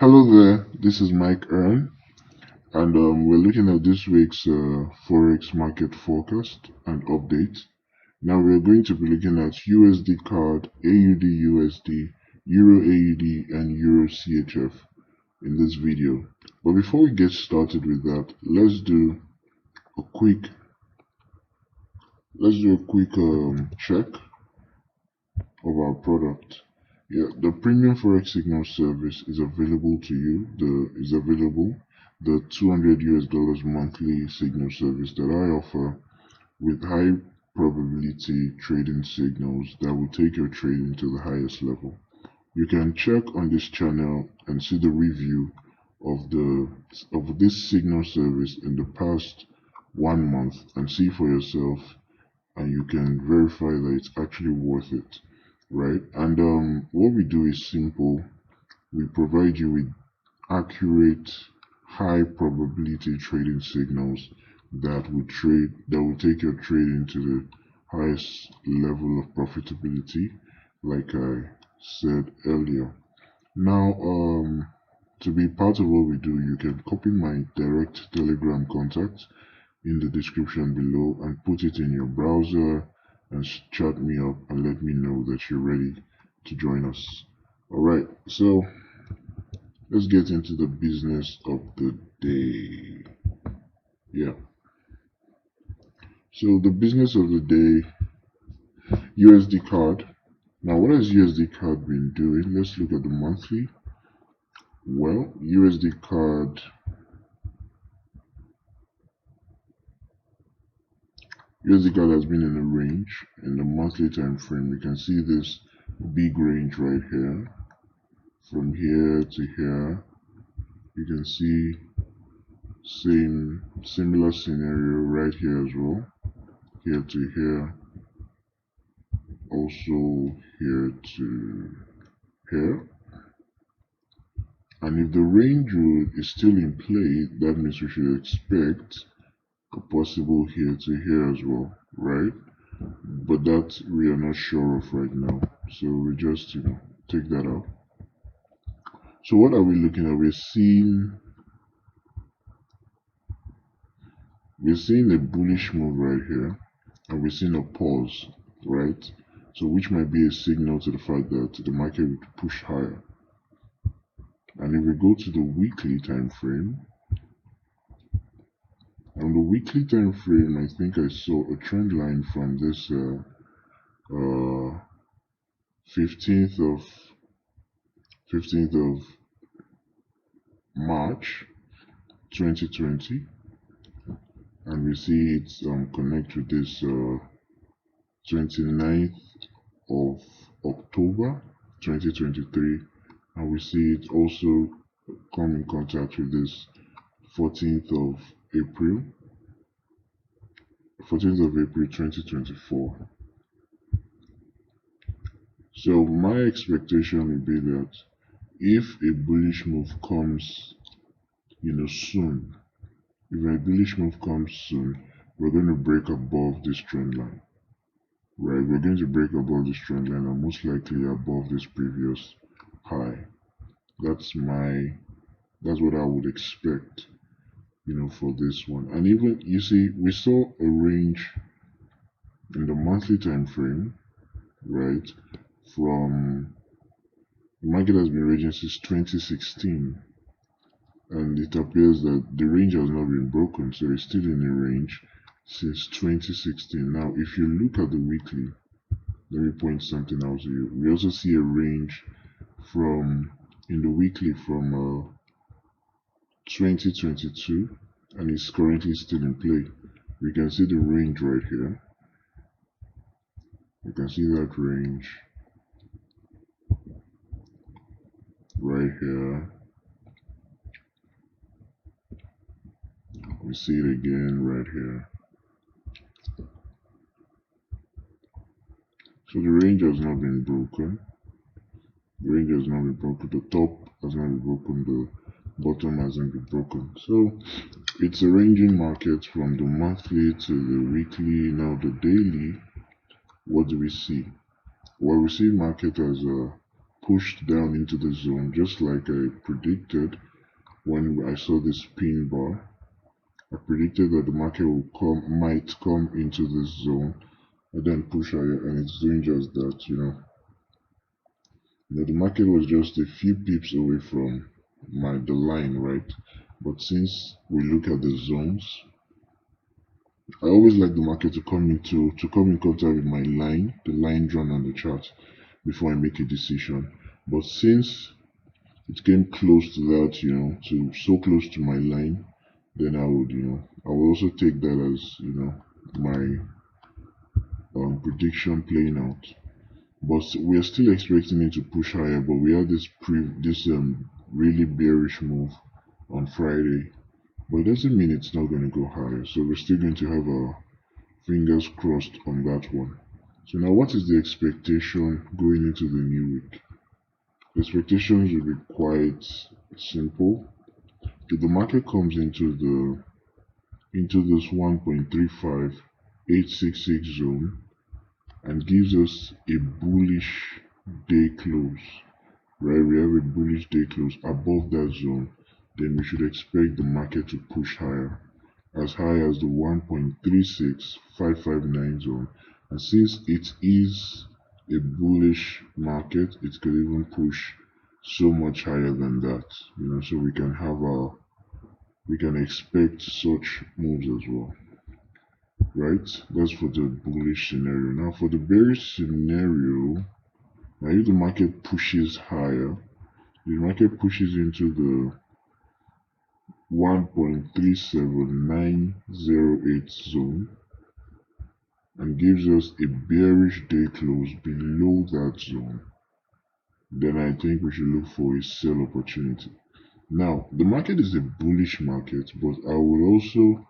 Hello there, this is Mike Earn, and we're looking at this week's Forex market forecast and update. Now we're going to be looking at USD CAD, AUD USD, Euro AUD, and Euro CHF in this video. But before we get started with that, let's do a quick check of our product. Yeah, the premium Forex signal service is available to you. The 200 US dollars monthly signal service that I offer with high probability trading signals that will take your trading to the highest level. You can check on this channel and see the review of this signal service in the past 1 month and see for yourself, and you can verify that it's actually worth it. Right, and what we do is simple. We provide you with accurate, high probability trading signals that will take your trading to the highest level of profitability, like I said earlier. Now, to be part of what we do, you can copy my direct Telegram contact in the description below and put it in your browser and chat me up and let me know that you're ready to join us. Alright, so let's get into the business of the day. Yeah. So the business of the day, USD CAD. Now what has USD CAD been doing? Let's look at the monthly. Well, USD CAD has been in a range in the monthly time frame. You can see this big range right here, from here to here. You can see similar scenario right here as well, here to here, also here to here. And if the range is still in play, that means we should expect a possible here to here as well, right? But that we are not sure of right now, so we just take that out. So what are we looking at? We're seeing a bullish move right here, and we're seeing a pause, right? So which might be a signal to the fact that the market will push higher. And if we go to the weekly time frame, on the weekly time frame, I think I saw a trend line from this 15th of March 2020, and we see it connect with this 29th of October 2023, and we see it also come in contact with this 14th of April 2024. So my expectation would be that if a bullish move comes soon, we're going to break above this trend line, right? We're going to break above this trend line and most likely above this previous high. That's what I would expect for this one. And even you see, we saw a range in the monthly time frame, right? From the market has been ranging since 2016, and it appears that the range has not been broken, so it's still in a range since 2016. Now if you look at the weekly, let me point something out to you. We also see a range in the weekly from 2022, and it's currently still in play. We can see the range right here. You can see that range right here. We see it again right here. So the range has not been broken. The top has not been broken. The bottom hasn't been broken. So it's a ranging market from the monthly to the weekly. Now the daily, what do we see? Well, we see market as pushed down into the zone, just like I predicted when I saw this pin bar. I predicted that the market might come into this zone and then push higher, and it's doing just that. The market was just a few pips away from the line, right? But since we look at the zones, I always like the market to come in contact with my line, the line drawn on the chart, before I make a decision. But since it came close to that, to so close to my line, then I would also take that as my prediction playing out. But we are still expecting it to push higher. But we had this really bearish move on Friday, but it doesn't mean it's not going to go higher. So we're still going to have our fingers crossed on that one. So now, what is the expectation going into the new week? The expectations will be quite simple. If the market comes into this 1.35866 zone and gives us a bullish day close, right? We have a bullish day close above that zone, then we should expect the market to push higher, as high as the 1.36559 zone. And since it is a bullish market, it could even push so much higher than that, so we can expect such moves as well, right? That's for the bullish scenario. Now for the bearish scenario, now if the market pushes higher, the market pushes into the 1.37908 zone and gives us a bearish day close below that zone, then I think we should look for a sell opportunity. Now the market is a bullish market, but I would also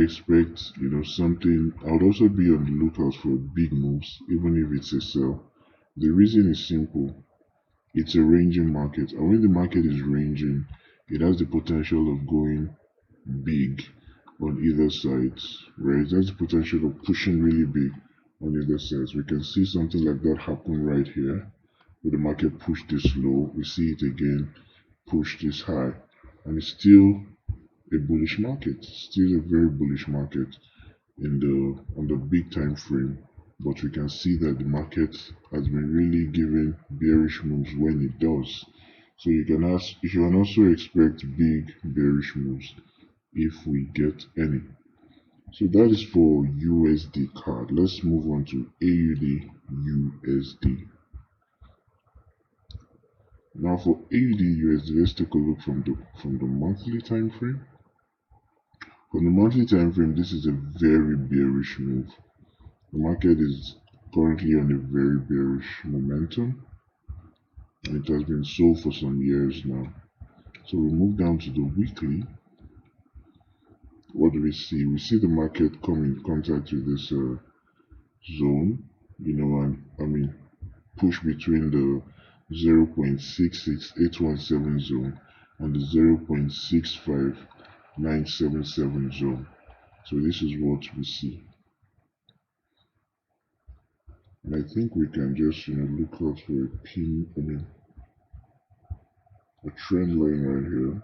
expect something. I would also be on the lookout for big moves, even if it's a sell. The reason is simple. It's a ranging market, and when the market is ranging, it has the potential of going big on either side, right? It has the potential of pushing really big on either sides. We can see something like that happen right here, where the market pushed this low. We see it again push this high, and it's still a bullish market, still a very bullish market on the big time frame. But we can see that the market has been really giving bearish moves when it does. So you can also expect big bearish moves if we get any. So that is for USD card. Let's move on to AUD USD. Now for AUD USD, let's take a look from the monthly time frame. From the monthly time frame, this is a very bearish move. The market is currently on a very bearish momentum, and it has been so for some years now. So we move down to the weekly. What do we see? We see the market come in contact with this zone, and push between the 0.66817 zone and the 0.65977 zone. So this is what we see. And I think we can just look out for a trend line right here.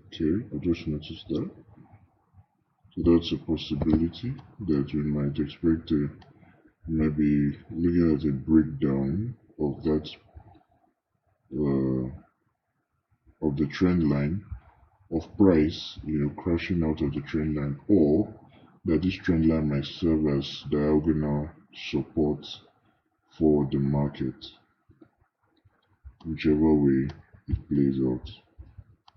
Okay, I just noticed that. So that's a possibility that we might expect maybe looking at a breakdown of that of the trend line of price, crashing out of the trend line, or that this trend line might serve as diagonal support for the market, whichever way it plays out.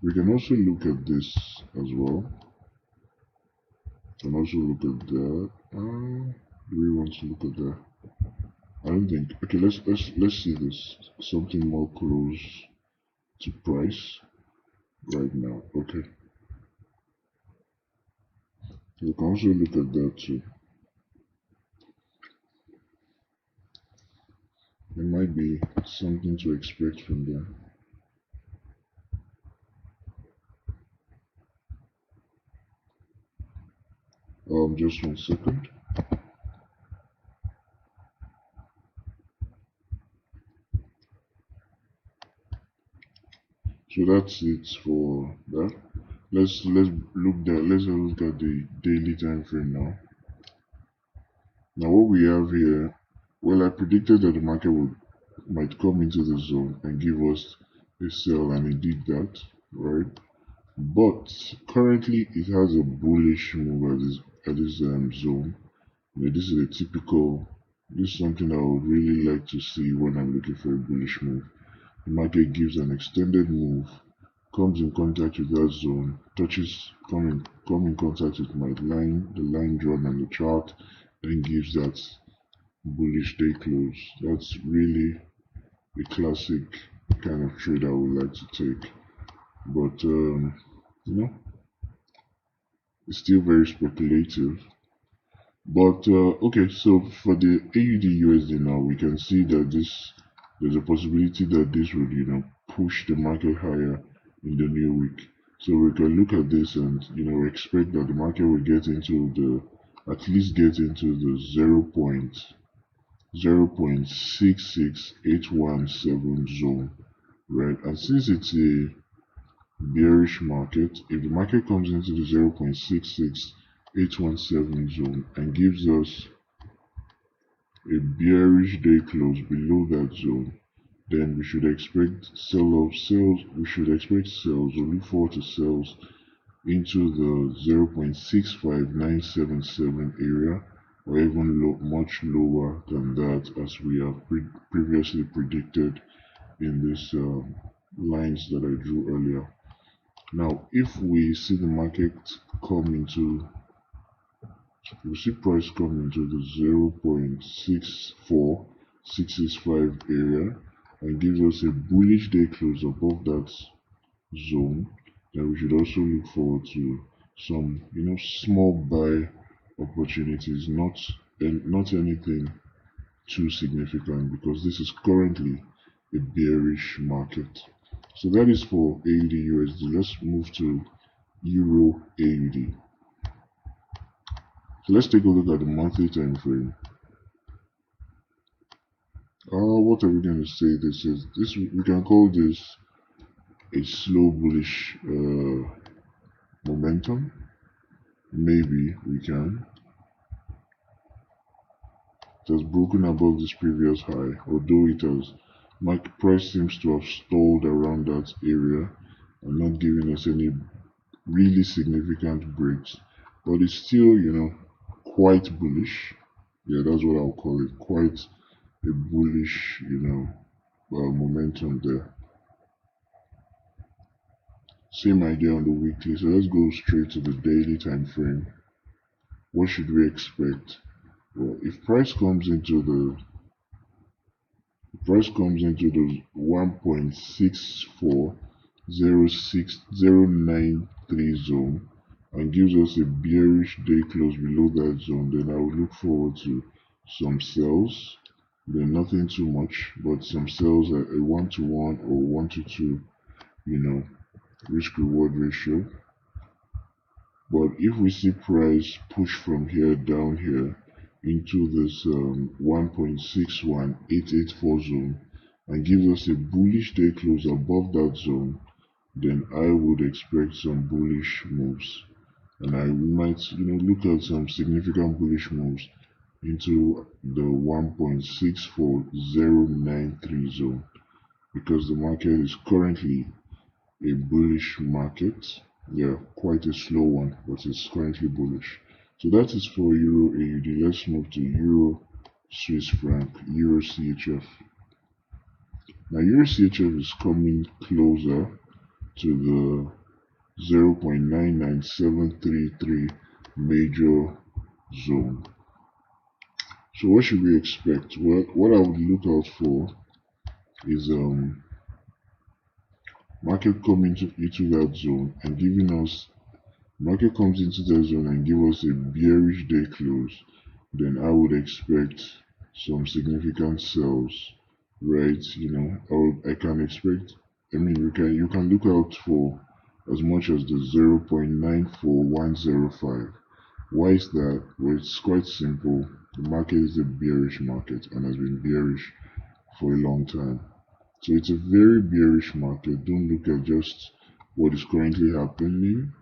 We can also look at this as well. And also look at that. Do we want to look at that? I don't think. Okay, let's see this. Something more close to price right now. Okay. We can also look at that too. There might be something to expect from there. Just 1 second. So that's it for that. Let's look at the daily time frame now. Now what we have here, well, I predicted that the market might come into the zone and give us a sell, and it did that, right? But currently it has a bullish move at this zone. This is a typical. This is something I would really like to see when I'm looking for a bullish move. The market gives an extended move, comes in contact with that zone, come in contact with my line, the line drawn on the chart, and gives that bullish day close. That's really a classic kind of trade I would like to take. But it's still very speculative. But okay, so for the AUD USD now, we can see that there's a possibility that this would push the market higher in the new week. So we can look at this and expect that the market will get into at least get into the 0.0.66817 zone, right? And since it's a bearish market, if the market comes into the 0.66817 zone and gives us a bearish day close below that zone, then we should expect we should expect sells or look forward to sells into the 0.65977 area, or even much lower than that, as we have previously predicted in these lines that I drew earlier. Now, if we see the market come into, we see price come into the 0.64665 area and gives us a bullish day close above that zone, then we should also look forward to some small buy opportunities, not anything too significant, because this is currently a bearish market. So that is for AUD USD. Let's move to Euro AUD. So let's take a look at the monthly time frame. What are we going to say this is? We can call this a slow bullish momentum. Maybe we can. It has broken above this previous high, although market price seems to have stalled around that area and not giving us any really significant breaks, but it's still quite bullish. Yeah, that's what I'll call it. Quite a bullish momentum there. Same idea on the weekly. So let's go straight to the daily time frame. What should we expect? Well, if price comes into the 1.6406093 zone and gives us a bearish day close below that zone, then I would look forward to some sells. Then nothing too much, but some sells at a 1-to-1 or 1-to-2 risk reward ratio. But if we see price push from here down here into this 1.61884 zone and gives us a bullish day close above that zone, then I would expect some bullish moves, and I might look at some significant bullish moves into the 1.64093 zone, because the market is currently a bullish market. Yeah, quite a slow one, but it's currently bullish. So that is for Euro AUD. Let's move to Euro Swiss franc, Euro CHF. Now Euro CHF is coming closer to the 0.99733 major zone. So what should we expect? Well, what I would look out for is market coming into that zone and giving us, market comes into that zone and give us a bearish day close, then I would expect some significant sells, right? I can expect, you can look out for as much as the 0.94105. Why is that? Well, it's quite simple. The market is a bearish market and has been bearish for a long time. So it's a very bearish market. Don't look at just what is currently happening,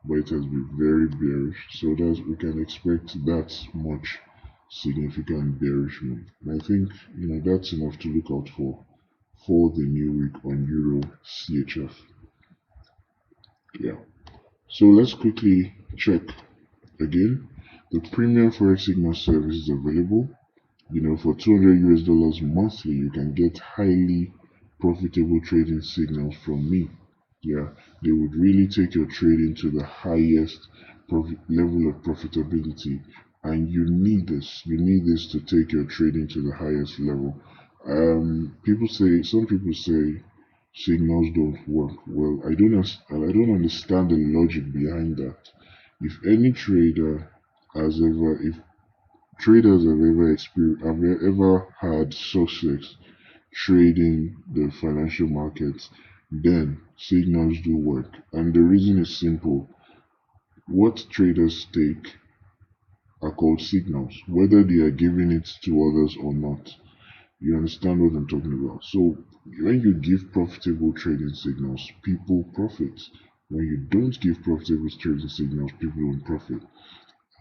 but it has been very bearish. So that we can expect that much significant bearish move. And I think that's enough to look out for the new week on Euro CHF. Yeah. So let's quickly check again. The premium forex signal service is available. For $200 monthly, you can get highly profitable trading signals from me. Yeah, they would really take your trading to the highest level of profitability, and you need this. You need this to take your trading to the highest level. Some people say signals don't work. Well, I don't understand the logic behind that. If any trader has ever, if traders have ever had success trading the financial markets, then signals do work. And the reason is simple. What traders take are called signals, whether they are giving it to others or not. You understand what I'm talking about? So when you give profitable trading signals, people profit. When you don't give profitable trading signals, people don't profit.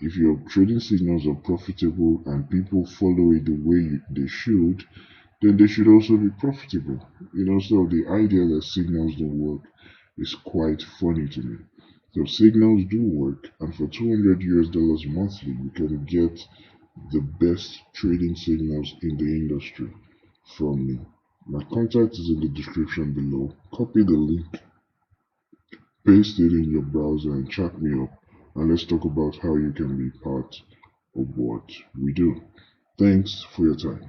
If your trading signals are profitable and people follow it the way they should, then they should also be profitable. So the idea that signals don't work is quite funny to me. So signals do work, and for $200 monthly, you can get the best trading signals in the industry from me. My contact is in the description below. Copy the link, paste it in your browser, and chat me up, and let's talk about how you can be part of what we do. Thanks for your time.